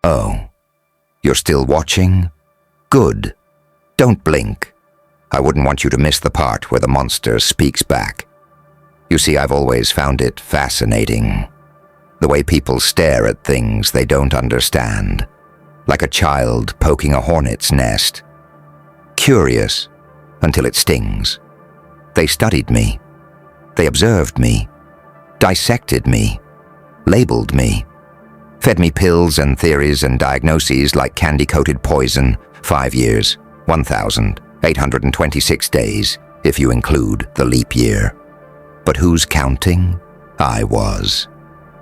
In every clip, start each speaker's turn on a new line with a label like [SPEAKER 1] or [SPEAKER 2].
[SPEAKER 1] Oh, you're still watching? Good. Don't blink. I wouldn't want you to miss the part where the monster speaks back. You see, I've always found it fascinating. The way people stare at things they don't understand, like a child poking a hornet's nest. Curious until it stings. They studied me. They observed me, dissected me, labeled me, fed me pills and theories and diagnoses like candy-coated poison. 5 years, 1,826 days, if you include the leap year. But who's counting? I was.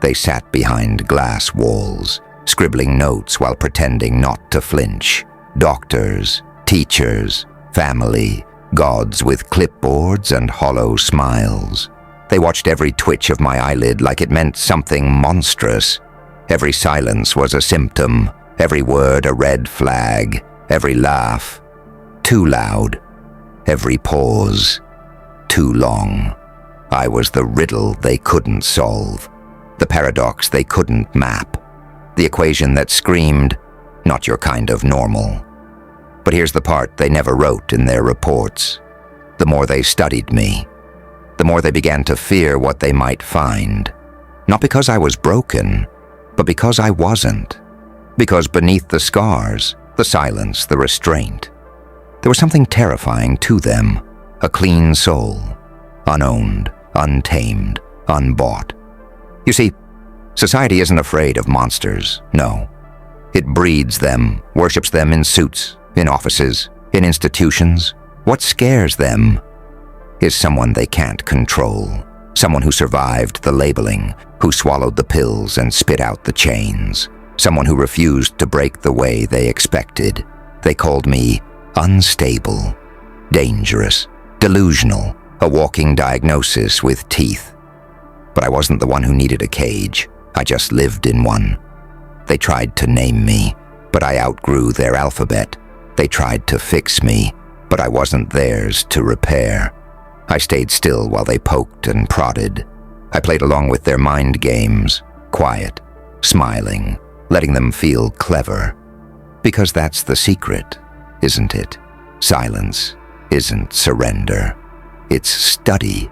[SPEAKER 1] They sat behind glass walls, scribbling notes while pretending not to flinch. Doctors, teachers, family, gods with clipboards and hollow smiles. They watched every twitch of my eyelid like it meant something monstrous. Every silence was a symptom, every word a red flag, every laugh too loud, every pause too long. I was the riddle they couldn't solve, the paradox they couldn't map, the equation that screamed, "Not your kind of normal." But here's the part they never wrote in their reports. The more they studied me, the more they began to fear what they might find. Not because I was broken, but because I wasn't. Because beneath the scars, the silence, the restraint, there was something terrifying to them. A clean soul, unowned, untamed, unbought. You see, society isn't afraid of monsters, no. It breeds them, worships them in suits, in offices, in institutions. What scares them is someone they can't control, someone who survived the labeling, who swallowed the pills and spit out the chains, someone who refused to break the way they expected. They called me unstable, dangerous, delusional, a walking diagnosis with teeth. But I wasn't the one who needed a cage. I just lived in one. They tried to name me, but I outgrew their alphabet. They tried to fix me, but I wasn't theirs to repair. I stayed still while they poked and prodded. I played along with their mind games, quiet, smiling, letting them feel clever. Because that's the secret, isn't it? Silence isn't surrender. It's study.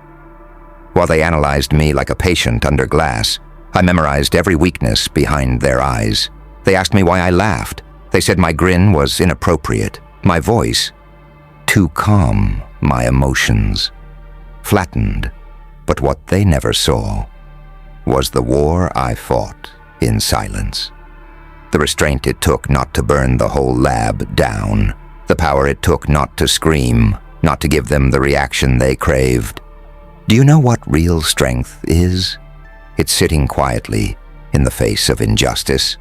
[SPEAKER 1] While they analyzed me like a patient under glass, I memorized every weakness behind their eyes. They asked me why I laughed. They said my grin was inappropriate, my voice too calm, my emotions flattened. But what they never saw was the war I fought in silence. The restraint it took not to burn the whole lab down. The power it took not to scream, not to give them the reaction they craved. Do you know what real strength is? It's sitting quietly in the face of injustice,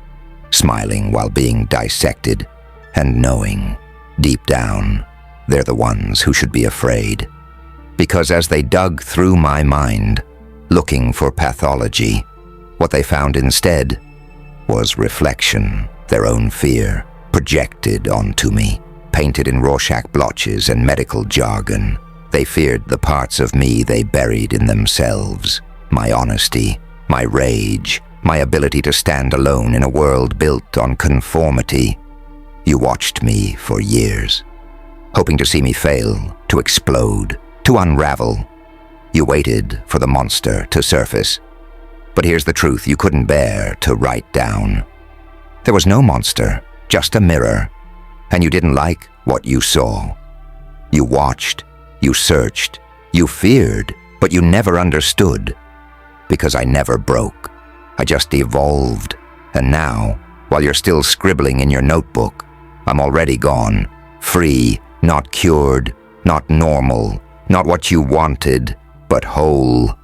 [SPEAKER 1] smiling while being dissected, and knowing, deep down, they're the ones who should be afraid. Because as they dug through my mind, looking for pathology, what they found instead was reflection, their own fear, projected onto me, painted in Rorschach blotches and medical jargon. They feared the parts of me they buried in themselves, my honesty, my rage, my ability to stand alone in a world built on conformity. You watched me for years, hoping to see me fail, to explode, to unravel. You waited for the monster to surface. But here's the truth you couldn't bear to write down. There was no monster, just a mirror, and you didn't like what you saw. You watched, you searched, you feared, but you never understood. Because I never broke. I just evolved. And now, while you're still scribbling in your notebook, I'm already gone. Free, not cured, not normal, not what you wanted, but whole.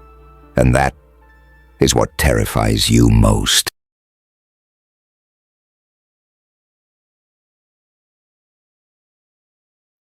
[SPEAKER 1] And that is what terrifies you most.